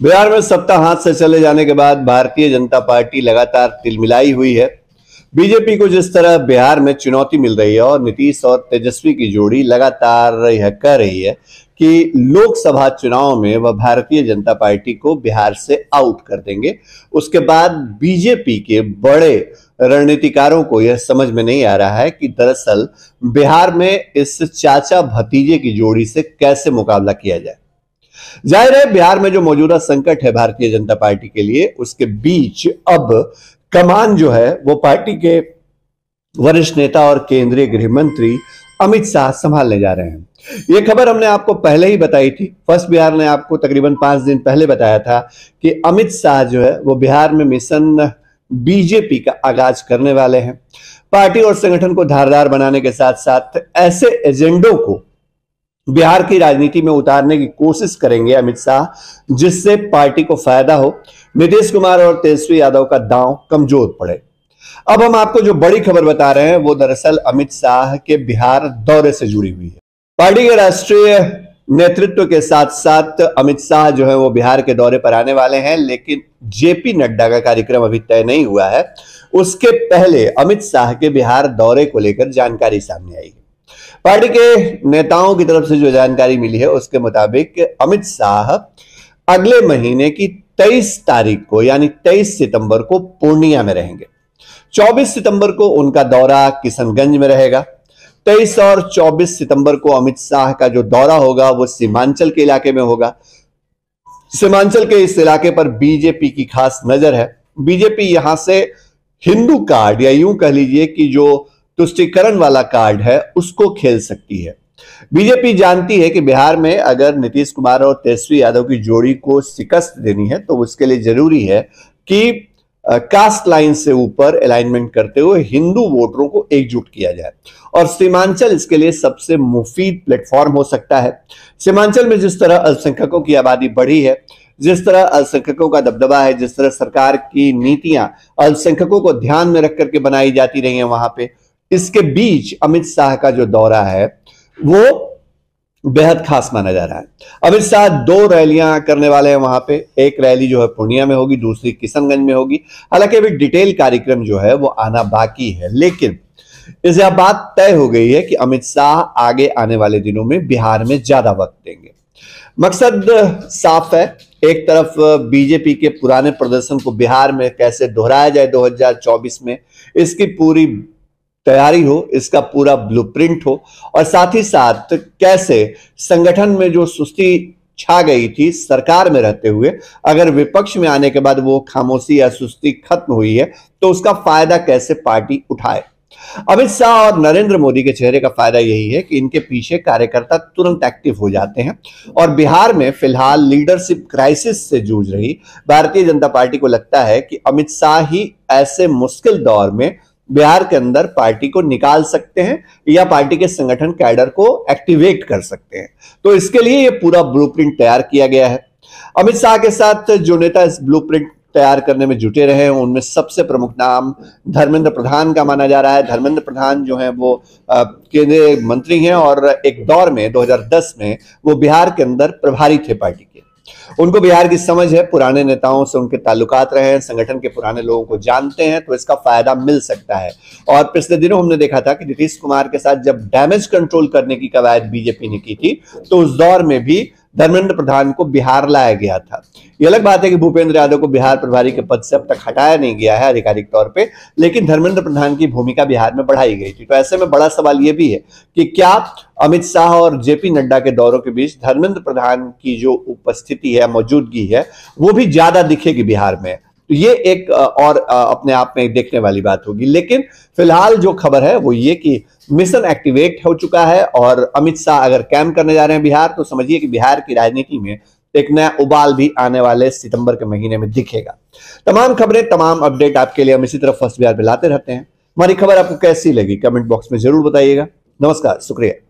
बिहार में सत्ता हाथ से चले जाने के बाद भारतीय जनता पार्टी लगातार तिलमिलाई हुई है। बीजेपी को जिस तरह बिहार में चुनौती मिल रही है और नीतीश और तेजस्वी की जोड़ी लगातार यह कह रही है कि लोकसभा चुनाव में वह भारतीय जनता पार्टी को बिहार से आउट कर देंगे, उसके बाद बीजेपी के बड़े रणनीतिकारों को यह समझ में नहीं आ रहा है कि दरअसल बिहार में इस चाचा भतीजे की जोड़ी से कैसे मुकाबला किया जाए। जाहिर है बिहार में जो मौजूदा संकट है भारतीय जनता पार्टी के लिए, उसके बीच अब कमान जो है वो पार्टी के वरिष्ठ नेता और केंद्रीय गृह मंत्री अमित शाह संभालने जा रहे हैं। यह खबर हमने आपको पहले ही बताई थी। फर्स्ट बिहार ने आपको तकरीबन 5 दिन पहले बताया था कि अमित शाह जो है वो बिहार में मिशन बीजेपी का आगाज करने वाले हैं। पार्टी और संगठन को धारदार बनाने के साथ साथ ऐसे एजेंडों को बिहार की राजनीति में उतारने की कोशिश करेंगे अमित शाह, जिससे पार्टी को फायदा हो, नीतीश कुमार और तेजस्वी यादव का दांव कमजोर पड़े। अब हम आपको जो बड़ी खबर बता रहे हैं वो दरअसल अमित शाह के बिहार दौरे से जुड़ी हुई है। पार्टी के राष्ट्रीय नेतृत्व के साथ साथ अमित शाह जो है वो बिहार के दौरे पर आने वाले हैं, लेकिन जेपी नड्डा का कार्यक्रम अभी तय नहीं हुआ है। उसके पहले अमित शाह के बिहार दौरे को लेकर जानकारी सामने आई है। पार्टी के नेताओं की तरफ से जो जानकारी मिली है उसके मुताबिक अमित शाह अगले महीने की 23 तारीख को यानी 23 सितंबर को पूर्णिया में रहेंगे। 24 सितंबर को उनका दौरा किशनगंज में रहेगा। 23 और 24 सितंबर को अमित शाह का जो दौरा होगा वो सीमांचल के इलाके में होगा। सीमांचल के इस इलाके पर बीजेपी की खास नजर है। बीजेपी यहां से हिंदू कार्ड या यूं कह लीजिए कि जो तुष्टीकरण वाला कार्ड है उसको खेल सकती है। बीजेपी जानती है कि बिहार में अगर नीतीश कुमार और तेजस्वी यादव की जोड़ी को शिकस्त देनी है तो उसके लिए जरूरी है कि कास्ट लाइन से ऊपर अलाइनमेंट करते हुए हिंदू वोटरों को एकजुट किया जाए, और सीमांचल इसके लिए सबसे मुफीद प्लेटफॉर्म हो सकता है। सीमांचल में जिस तरह अल्पसंख्यकों की आबादी बढ़ी है, जिस तरह अल्पसंख्यकों का दबदबा है, जिस तरह सरकार की नीतियां अल्पसंख्यकों को ध्यान में रख करके बनाई जाती रही हैं वहां पे, इसके बीच अमित शाह का जो दौरा है वो बेहद खास माना जा रहा है। अमित शाह 2 रैलियां करने वाले हैं वहां पे। एक रैली जो है पूर्णिया में होगी, दूसरी किशनगंज में होगी। हालांकि अभी डिटेल कार्यक्रम जो है वो आना बाकी है, लेकिन इस बात तय हो गई है कि अमित शाह आगे आने वाले दिनों में बिहार में ज्यादा वक्त देंगे। मकसद साफ है। एक तरफ बीजेपी के पुराने प्रदर्शन को बिहार में कैसे दोहराया जाए 2024 में, इसकी पूरी तैयारी हो, इसका पूरा ब्लूप्रिंट हो, और साथ ही साथ कैसे संगठन में जो सुस्ती छा गई थी सरकार में रहते हुए, अगर विपक्ष में आने के बाद वो खामोशी या सुस्ती खत्म हुई है तो उसका फायदा कैसे पार्टी उठाए। अमित शाह और नरेंद्र मोदी के चेहरे का फायदा यही है कि इनके पीछे कार्यकर्ता तुरंत एक्टिव हो जाते हैं, और बिहार में फिलहाल लीडरशिप क्राइसिस से जूझ रही भारतीय जनता पार्टी को लगता है कि अमित शाह ही ऐसे मुश्किल दौर में बिहार के अंदर पार्टी को निकाल सकते हैं या पार्टी के संगठन कैडर को एक्टिवेट कर सकते हैं। तो इसके लिए ये पूरा ब्लूप्रिंट तैयार किया गया है। अमित शाह के साथ जो नेता इस ब्लूप्रिंट तैयार करने में जुटे रहे हैं उनमें सबसे प्रमुख नाम धर्मेंद्र प्रधान का माना जा रहा है। धर्मेंद्र प्रधान जो है वो केंद्रीय मंत्री हैं और एक दौर में 2010 में वो बिहार के अंदर प्रभारी थे पार्टी के। उनको बिहार की समझ है, पुराने नेताओं से उनके ताल्लुकात रहे हैं, संगठन के पुराने लोगों को जानते हैं, तो इसका फायदा मिल सकता है। और पिछले दिनों हमने देखा था कि नीतीश कुमार के साथ जब डैमेज कंट्रोल करने की कवायद बीजेपी ने की थी तो उस दौर में भी धर्मेंद्र प्रधान को बिहार लाया गया था। ये अलग बात है कि भूपेंद्र यादव को बिहार प्रभारी के पद से अब तक हटाया नहीं गया है आधिकारिक तौर पे, लेकिन धर्मेंद्र प्रधान की भूमिका बिहार में बढ़ाई गई थी। तो ऐसे में बड़ा सवाल यह भी है कि क्या अमित शाह और जेपी नड्डा के दौरों के बीच धर्मेंद्र प्रधान की जो उपस्थिति है, मौजूदगी है, वो भी ज्यादा दिखेगी बिहार में। तो ये एक और अपने आप में देखने वाली बात होगी। लेकिन फिलहाल जो खबर है वो ये कि मिशन एक्टिवेट हो चुका है, और अमित शाह अगर कैंप करने जा रहे हैं बिहार तो समझिए कि बिहार की राजनीति में एक नया उबाल भी आने वाले सितंबर के महीने में दिखेगा। तमाम खबरें, तमाम अपडेट आपके लिए हम इसी तरह फर्स्ट बिहार पे लाते रहते हैं। हमारी खबर आपको कैसी लगी कमेंट बॉक्स में जरूर बताइएगा। नमस्कार, शुक्रिया।